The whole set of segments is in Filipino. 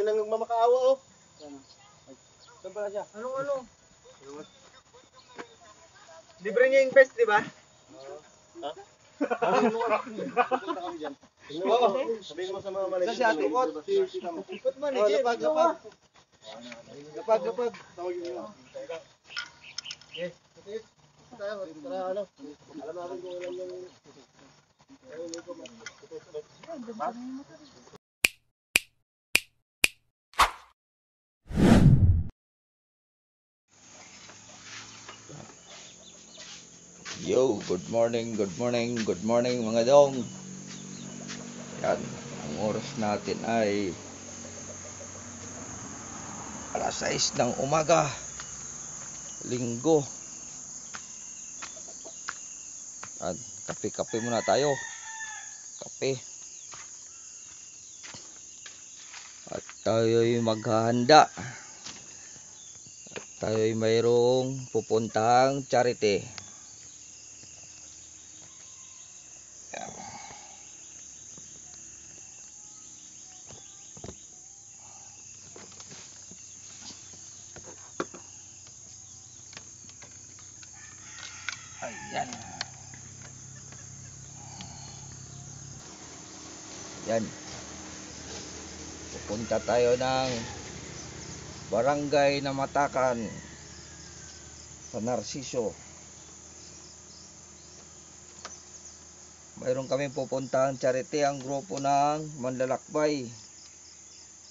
yun ang nagmamakaawa, oh. Saan pala siya? Ano? Libre niya yung fest, di ba? Ha? Pupunta kami dyan. Sabihin mo sa mga manager. Saan si Ate Kot? Kot manager. Lapag. Tawagin niyo. Yes. Sige. Tayo, tara ano. Alam namin kung ilan yung... Yo, good morning mga dong. Yan, ang oras natin ay alas 6 ng umaga, linggo. At kape-kape muna tayo. Kape. At tayo'y maghahanda. At tayo'y mayroong pupuntahang charity. Ayan. Yan. Pupunta tayo ng barangay na Matakan sa Narciso. Mayroon kaming pupuntahan charity, ang grupo ng Manlalakbay.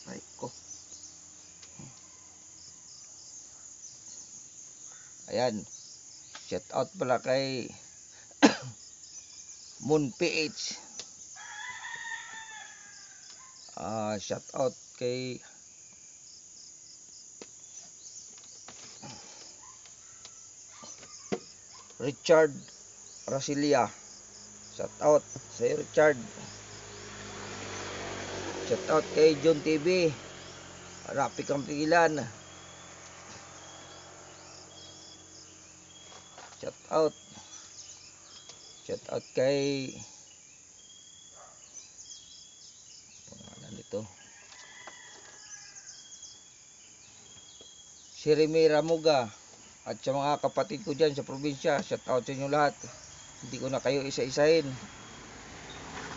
Ay ko. Ayan. Shout out pala kay Moon PH. Shout out kay Richard Rasilia. Shout out sa Richard. Shout out kay John TV. Rapi kang pigilan. Shout out kay pangalan nito, si Remy Ramuga, at sa mga kapatid ko dyan sa probinsya. Shout out sa inyo lahat. Hindi ko na kayo isa-isahin.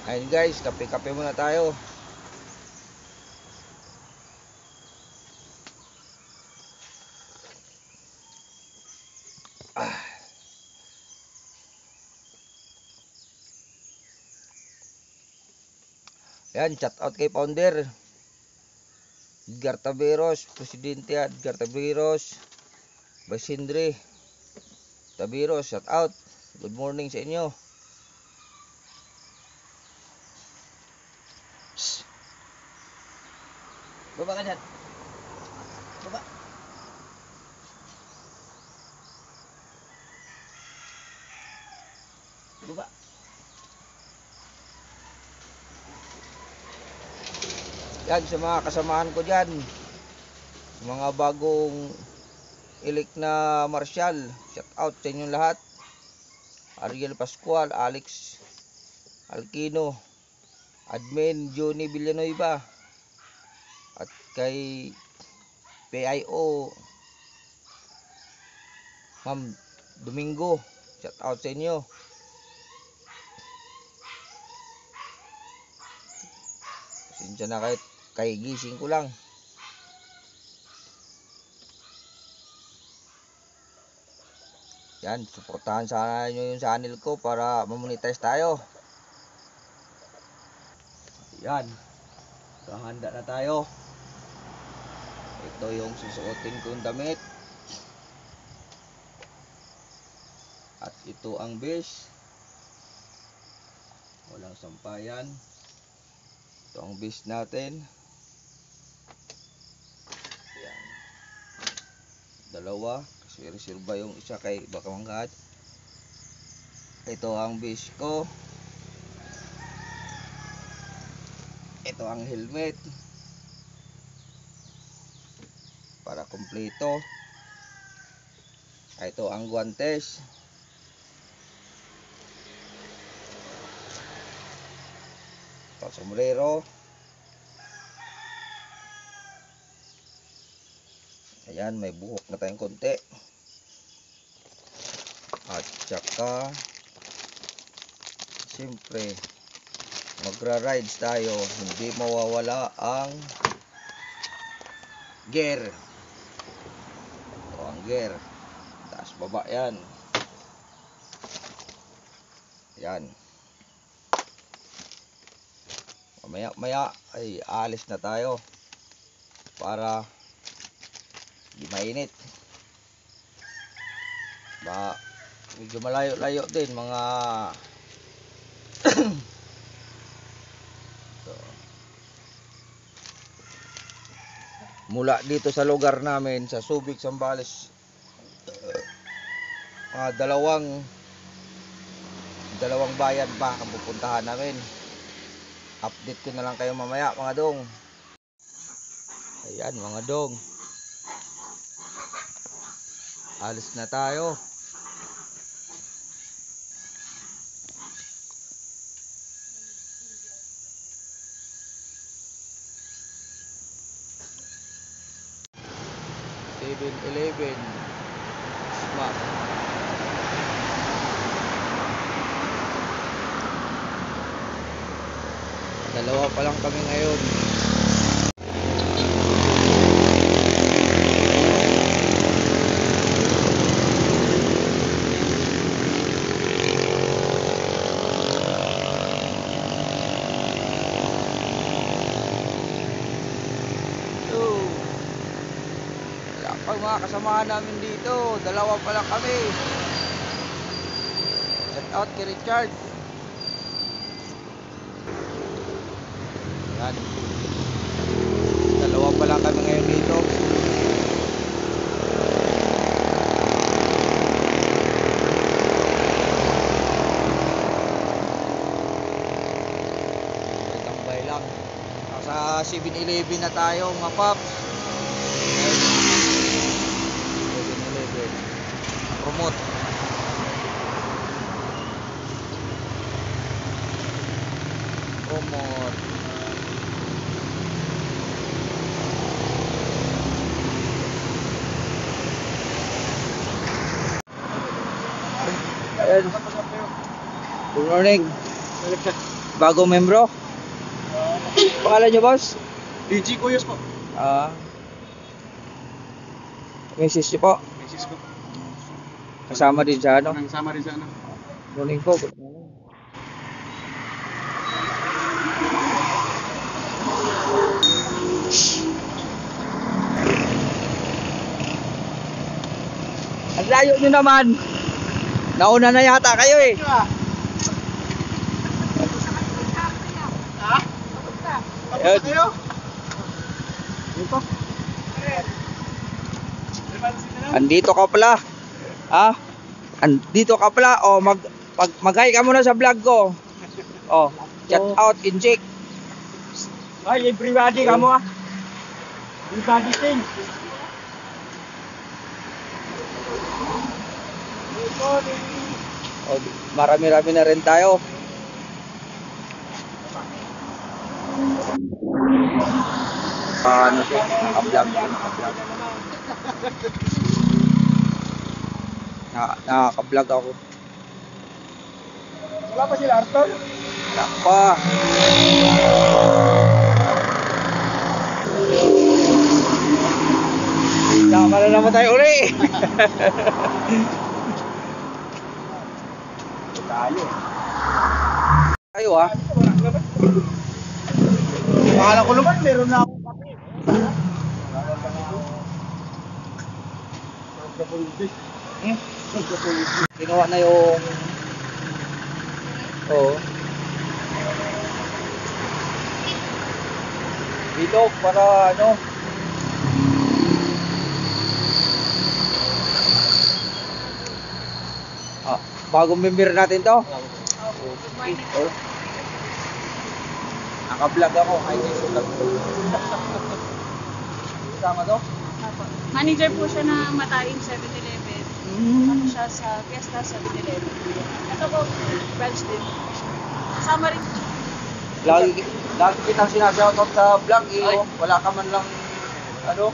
Ayun guys, kape-kape muna tayo. Yan, shout out kay founder Edgar Taberos, Presidente Edgar Taberos, Basindre Taberos, shout out. Good morning sa inyo. Psst. Baba ka dyan. Baba. Baba. Yan, sa mga kasamahan ko dyan, sa mga bagong elect na marshal, shout out sa inyong lahat. Ariel Pascual, Alex Alquino, Admin Johnny Villanueva, at kay PIO Ma'am Domingo, shout out sa inyo. Pasensya na kahit kay gising ko lang. Yan, suportahan sana nyo yung channel ko para mamonetize tayo. Yan, kahanda na tayo. Ito yung susuotin kong damit. At ito ang base. Walang sampayan. Ito ang base natin. Yan. Dalawa. Kasi reserva yung isa kay baka manggat. Ito ang base ko. Ito ang helmet. Para kompleto. Ito ang guantes. Ito sombrero. Ayan, may buhok na tayong konti. At saka siyempre magra-rides tayo, hindi mawawala ang gear. Ito ang gear, taas baba yan. Yan, maya ay alis na tayo para di mainit. Medyo malayo-layo din mga so, mula dito sa lugar namin sa Subic, Zambales, dalawang bayan pa ang pupuntahan namin. Update ko na lang kayo mamaya mga dong. Ayan mga dong, alis na tayo. Eleven Smart. Dalawa pa lang kami ngayon. Pag mga kasamahan namin dito, dalawa pa lang kami. Shout out kay Richard. Yan, dalawa pa lang kami ngayon dito. Tambay lang. Nasa 7-Eleven na tayo mga paps. Promote. Ayan. Good morning. Bagong membro. Pangalan nyo, boss? DG Kuyos po. Message nyo po. Message ko. Kasama din sa ano? Kasama rin sa ano. Morning po. Good morning. Ang layo nyo naman. Nauna na yata kayo eh. Ayun. Kayo? Andito ka pala. Andito ka pala. Oh, mag-hi ka muna sa vlog ko. Oh, shout out Injik. Ay, everybody ka mo ah. Everybody sing. Oh, marami-rami na rin tayo. Ano siya? Naka-vlog. Nakaka-vlog ako. Wala pa sila, Arthur? Wala pa. Tama na naman tayo uli. Tayo. Tayo ha. Akala ko naman, meron na ako kape. Ginawa na yung bilog para ano. Bagong member natin to. Okay. Naka-vlog ako. Ay, vlog. Sama to? Manager po siya ng Matayin 7-Eleven. Ano siya sa Fiesta 7-Eleven. Ito po, branch din. Kasama rin. Lagi kitang sinashoutout sa vlog eh. Oh. Wala ka man lang ano.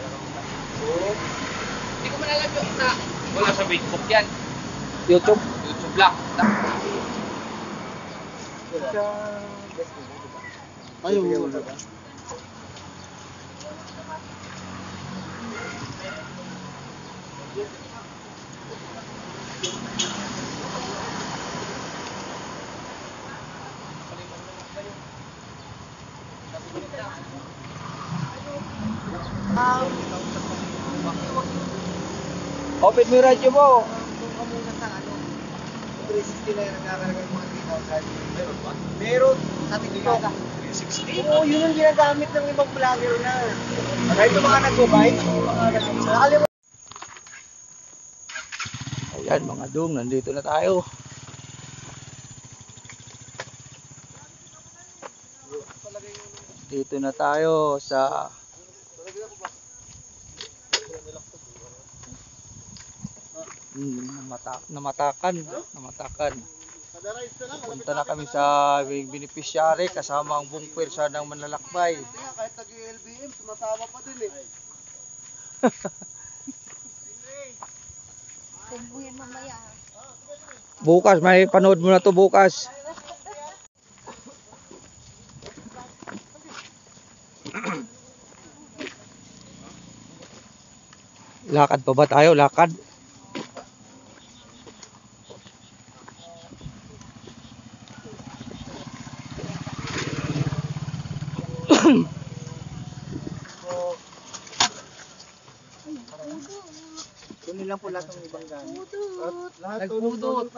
Wala sa Facebook yan. YouTube. YouTube lang. Ayaw mo. Open mo yung radyo mo. Doon ka muna sa 360 na yung nagkakaragay mga 3,000. Meron ba? Meron. Sa TikTok. 360? Oo, yun ang ginagamit ng ibang vlogger na. Kahit yung mga nag-bike, nakalimutan. Ayan mga dong, nandito na tayo. Dito na tayo sa namatakan. Punta na kami sa beneficiary kasama ang buong pwersa ng manlalakbay. Kahit nag-LBM, sumasama pa din eh. Bukas, may panood mo na to bukas. Lakad pa ba tayo? Lakad? Kunin lang po lahat ng ibang gamit. Nagpudot.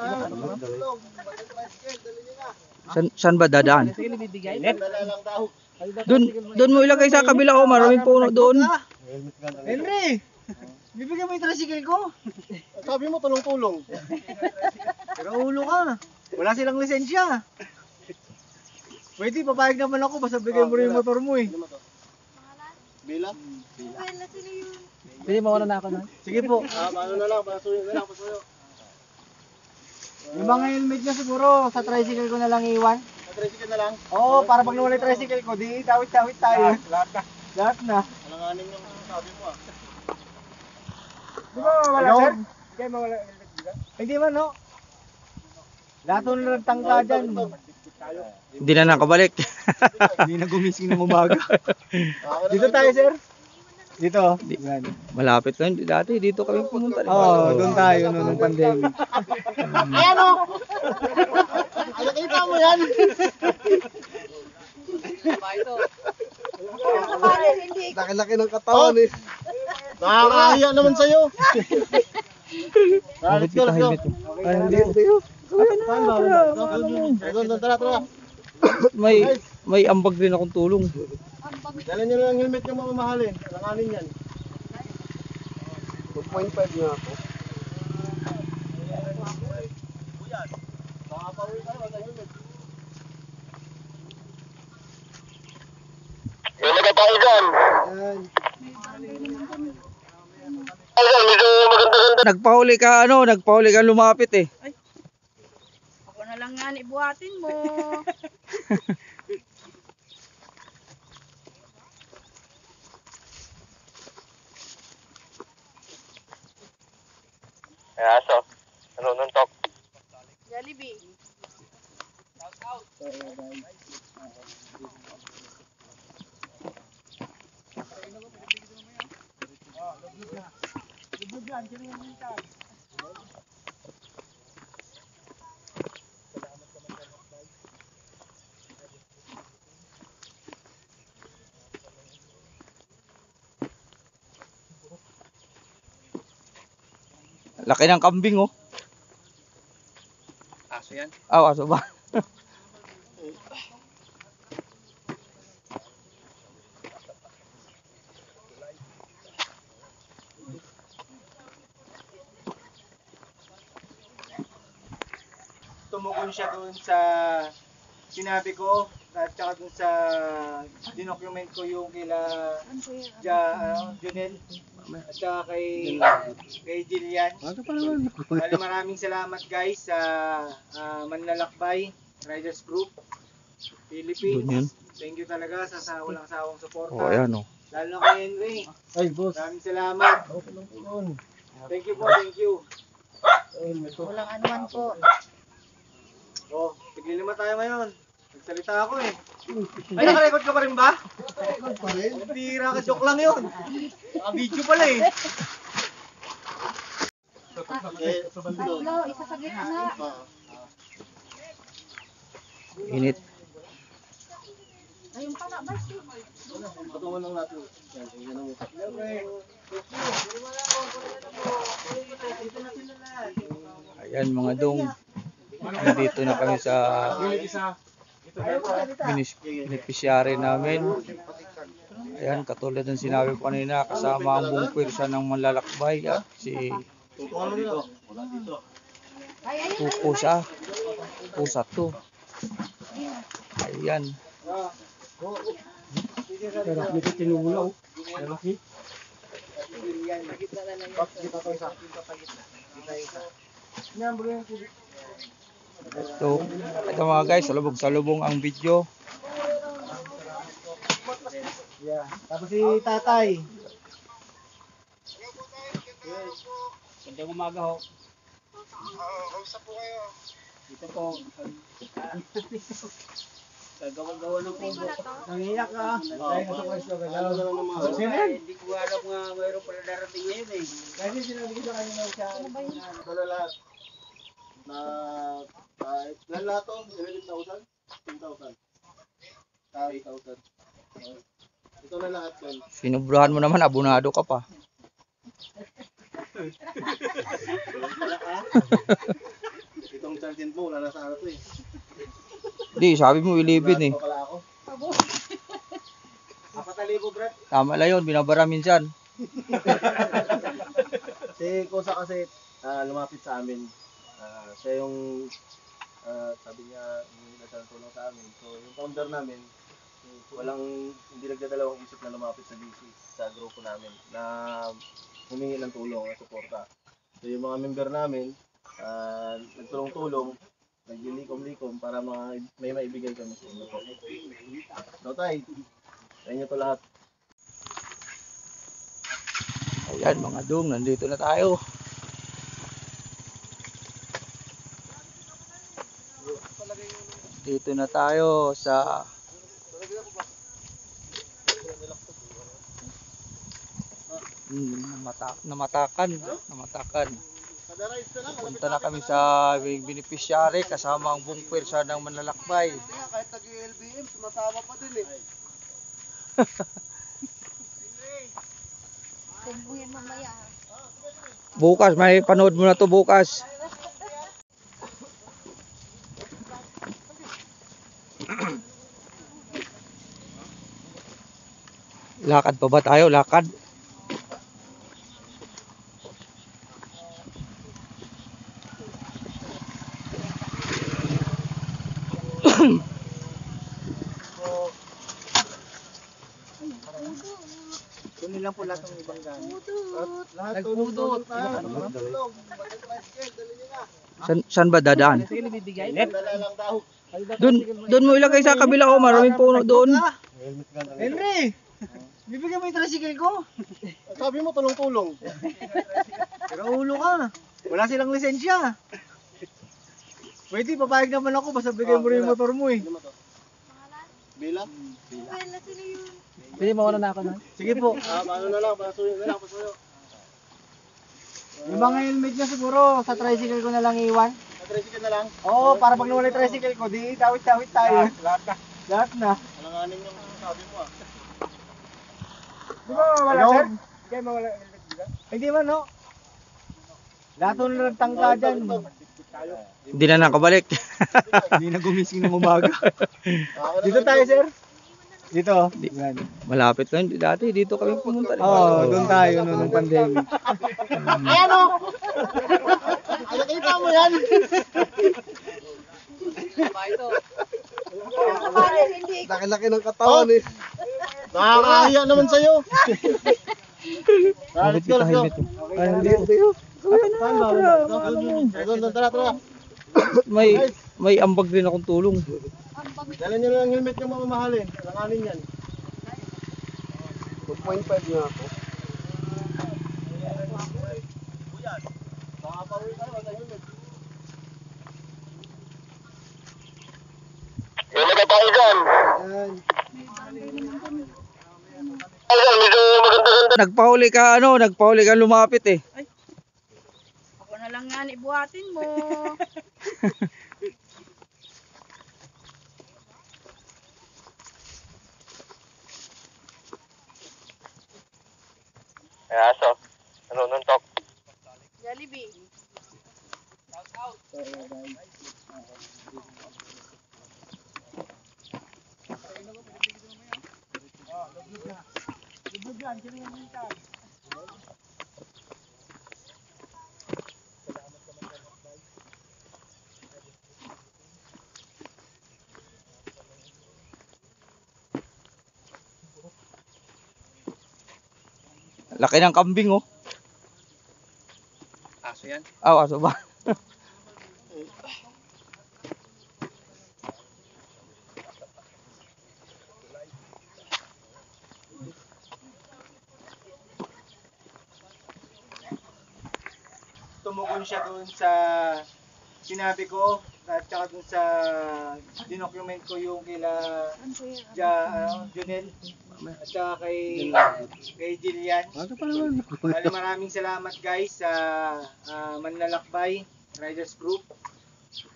Saan ba dadaan? Dala lang daw. Doon mo ilagay sa kabila ko, maraming puno doon. Henry! Bibigyan mo yung tricycle ko? Sabi mo tulong-tulong. Pero ulo ka. Wala silang lisensya. Pwede, papayag naman ako. Basta bigay mo rin yung motor mo eh. Bila? Pwede mawala na ako na. Sige po. Paano na lang? Pasuyo na lang. Pasuyo. Yung mga helmet niya siguro, sa tricycle ko na lang iwan. Sa tricycle na lang? Oo, para pag nawala yung tricycle ko, di tawit-tawit tayo. Lahat na. Alanganin yung sabi mo ah. Di ba mawala, sir? Hindi mawala yung helmet dito? Hindi man, no? Lahat ng nagtangka dyan. Hindi na nakabalik. Hindi na gumising ng umaga. Dito tayo, sir. Dito. Yan. Malapit lang dati, dito kami pumunta. Oo, doon tayo noong pandemic. Ayan o! Nakita mo yan? Laki-laki ng katawan eh. Nakakahiya naman sa'yo. Let's go, let's go. Saan ba? Tara. May ambag din akong tulong. Dala nyo lang helmet yung mamahalin. Langanin yan. 2.5 nga ako. Nakapauwi tayo sa helmet. May nagkatayo dyan. Nagpahuli ka lumapit eh. Ako na lang yan, ibuhatin mo. Aso, nanununtok. Jollibee. Laki ng kambing oh. Aso yan. Aso ba? Tumugon siya doon sa sinabi ko at saka doon sa dinocument ko yung kila Junel at saka kay Jillian. Maraming salamat guys sa Manlalakbay Riders Group Philippines. Thank you talaga sa walang sawang suporta. Oh, ayan oh. Lalo na kay Henry. Ay, boss. Maraming salamat. Thank you po, thank you. Walang anuman po. Oh, tigil-lima tayo ngayon. Nagsalita ako eh. Ay, nakarecord ka pa rin ba? Record pa rin? Bira ka, joke lang yun. Naka-video pala eh. Tatlo, isa sa gitna. Init. Ayun pala, basta. Patungan lang natin. Yan, tingnan mo. Ayan mga dong. Nandito na kami sa beneficiary namin. Ayan, katulad ng sinabi ko kanina, kasama ang buong pwersa ng manlalakbay at si Tutungan mo dito. Wala dito. Pusa. Pusa to. Ayan. Pero dito tinulaw. Laki. Ito mga guys, salubong ang video. Yeah. Tapos si tatay. Gandang umaga ho. Kamusta po kayo? Dito po. Gagawa-gawa ng kubo. Nangiyak ka. Tayo na sa pwesto. Galaw na lang ng mga. Hindi ko alam nga mayroon pala darating ngayon eh. Kasi sinabi ko sa kanya na siya. Ito na lahat. Na kahit lan lahat to, 11,000? 10,000? 8,000. Ito na lahat yan. Sinubrahan mo naman, abonado ka pa. Itong charging mo, wala na sa ano to eh. Di, sabi mo 11 eh. Wala ako. 4,000 Brad. Tama lang yun, binabara minsan. Si Kosa kasi lumapit sa amin. Siya yung sabi niya humingi na siya ng tulong sa amin. So yung founder namin, hindi nagdadalawang isip na lumapit sa GC, sa grupo namin na humingi ng tulong at suporta. So yung mga member namin, nagtulong-tulong, naglilikom-likom para may maibigay kami sa inyo po. So tay, sa inyo to lahat. Ayan mga dong, nandito na tayo. Dito na tayo sa namatakan. Punta na kami sa beneficiary kasama ang buong pwersa ng manlalakbay. Kahit nag-LBM, sumasama pa din eh. Tumbuhin mamaya. Bukas, may panood mo na to bukas. Lakad pa ba tayo? Lakad? Kunin lang po lahat ng ibang gamit. Lahat Nagpudot. Saan ba dadaan? Dala lang daw. Doon mo ilagay sa kabila ko, maraming puno doon. Henry! Bibigyan mo yung tricycle ko. Sabi mo tulong-tulong. Pero ulo ka. Wala silang lisensya. Pwede, papayag naman ako. Basta bigay mo rin yung motor mo eh. Bila? Pwede mawala na ako na. Sige po. Paano na lang? Pasuyo na lang. Pasuyo. Yung mga helmet niya siguro, sa tricycle ko na lang iwan. Sa tricycle na lang? Oo, para pag nawala yung tricycle ko, di tawit-tawit tayo. Lahat na. Lahat na. Alanganin yung sabi mo ah. Di ba mawala, sir? Di ba mawala helmet dito? Hindi man, no? Lahat na nagtangka dyan. Hindi na nakabalik. Hindi na gumising ng umaga. Dito tayo, sir. Dito. Malapit lang. Dati dito kami pumunta. Oo, doon tayo nung pandemic. Ayan o! Nakita mo yan? Laki-laki ng katawan eh. Nakakahiya naman sa'yo. Let's go, let's go. Let's go. Saan ba? Doon, tara. May ambag rin akong tulong. Dala nyo lang ang helmet yung mamahalin. Langanin yan. 2.5 nga ako. Yan. Nagpahuli ka lumapit eh. Ako na lang yan, ibuhatin mo. Jollibee. Laki ng kambing oh. Aso yan. Aso ba? Tumugon siya doon sa sinabi ko at saka doon sa dinocument ko yung kila Junel at saka kay Jillian. Maraming salamat guys sa Manlalakbay Riders Group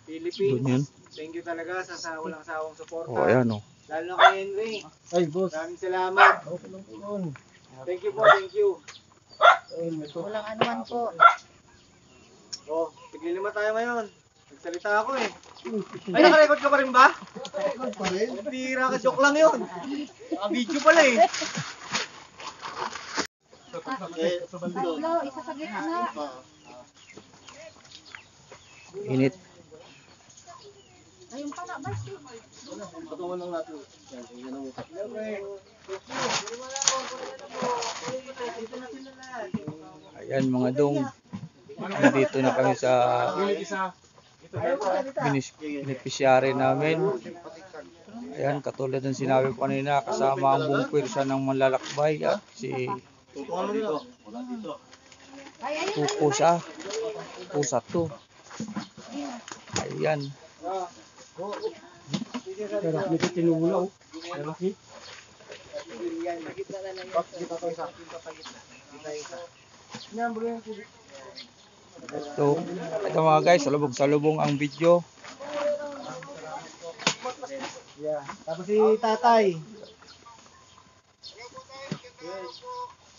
Philippines. Thank you talaga sa walang sawang suporta. Oh, ayan oh. Lalo na kay Henry. Ay, boss. Maraming salamat. Thank you po, thank you. Walang anuman po. Oh, tiglilima tayo ngayon. Nagsalita ako eh. Ay, nakarecord ka pa rin ba? Record pa rin? Tira ka, joke lang yun. Naka-video pala eh. Tatlo, isa sa gitna. Init. Ayun pala, Basti. Patungan lang natin. Yan ang Ayan mga dong. Nandito na kami sa beneficiary namin. Ayan, katulad ng sinabi ko kanina, kasama ang buong pwersa ng Manlalakbay at si Pusa. Pusa to. Ayan. Ito mga guys, salubong ang video. Yeah. Tapos si Tatay.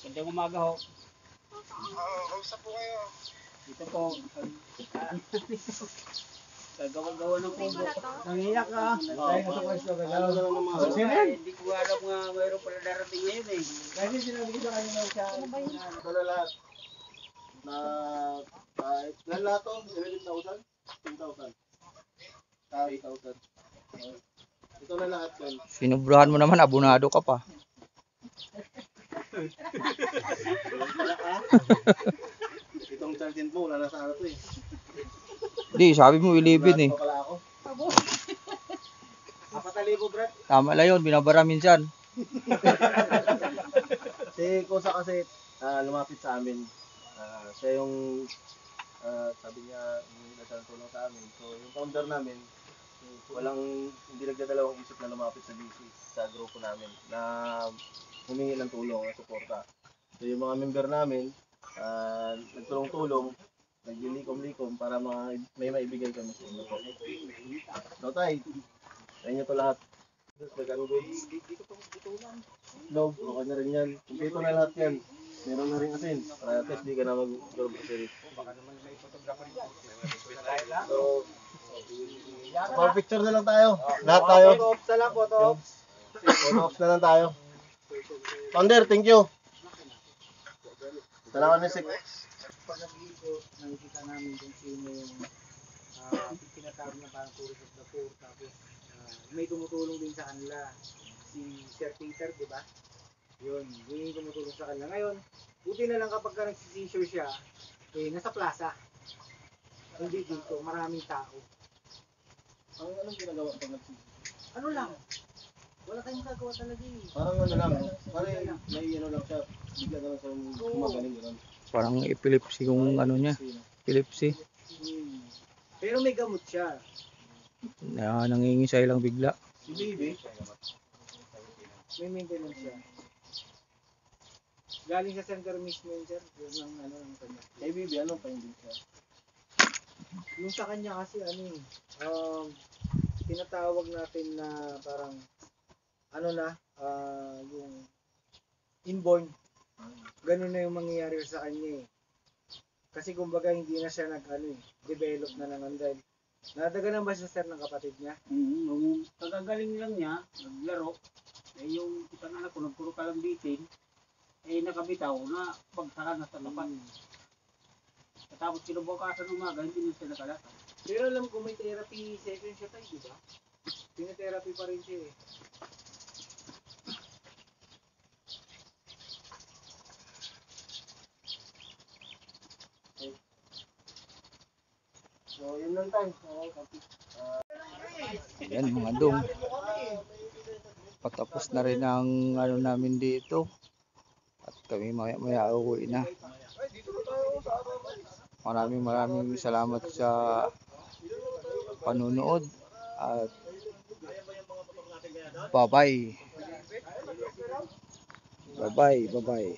Gandang umaga ho. Kamusta po kayo? Dito po. Gagawa ng kubo. Nangiyak ka. Dahil gusto ko islo gagalaw na ng mga Hindi ko alam nga mayroon pala darating ngayon eh. Kasi sinabi ko sa kanya siya. Ito na lahat. Na kahit lahat to, 11,000? 10,000? 8,000. Ito na lahat yan. Sinubrahan mo naman, abonado ka pa. Itong charging mo, wala na sa araw to eh. Di, sabi mo 11 eh. Pala ako. 4,000 Brad. Tama lang yun, binabara minsan. Si Kosa kasi lumapit sa amin. Siya yung sabi niya hindi na siya tulong sa amin. So yung founder namin, hindi nagdadalawang isip na lumapit sa GC, sa grupo namin na humingi ng tulong at suporta. So yung mga member namin, nagtulong-tulong, naglilikom-likom para may maibigay kami sa inyo po. So tay, sa inyo to lahat. Nagano goods? No, okay na rin yan. Kumpleto na lahat yan. Meron na rin asin. Para at least di ka na mag-grocery. So, for picture na lang tayo. Lahat tayo. Photo ops na lang, photo ops. Photo ops na lang tayo. Founder, thank you. Salamat ni Sik. Pag nag-iipo, nakikita namin kung sino yung pinatawag na parang tourist of the poor. Tapos may tumutulong din sa kanila. Si Sir Peter, di ba? Yun yung tumutulong sa kanila. Ngayon, buti na lang kapag nagsisisure siya, nasa plaza. Hindi dito, maraming tao. Anong ginagawa pag nagsisisi? Ano lang? Wala tayong gagawa talaga eh. Parang ano lang, parang may ano lang siya, bigla na lang siya gumagaling gano'n. Parang epilepsy yung ano niya. Epilepsy. Pero may gamot siya. Na nangingisay lang bigla. Si baby. May maintenance siya. Galing sa center mismo yun, sir. Yung ng kanya. Kay baby, ano pa hindi siya? Yung sa kanya kasi tinatawag natin na parang yung inborn. Ganun na yung mangyayari sa kanya eh. Kasi kumbaga hindi na siya develop na naman dahil nadaganan ba siya, sir, ng kapatid niya? Nung kagagaling lang niya, naglaro, yung isang anak ko, nagpuro ka lang bitin, nakabitaw na pagsaka na sa tapat. Tapos kinubukasan ng umaga, hindi na siya nakalakad. Pero alam ko may therapy session siya tayo, di ba? Tinetherapy pa rin siya eh. So, yun lang tayo. Ayan mga dong. Patapos na rin ang ano namin dito. At kami maya uuwi na. Maraming salamat sa panunood. At bye-bye. Bye-bye.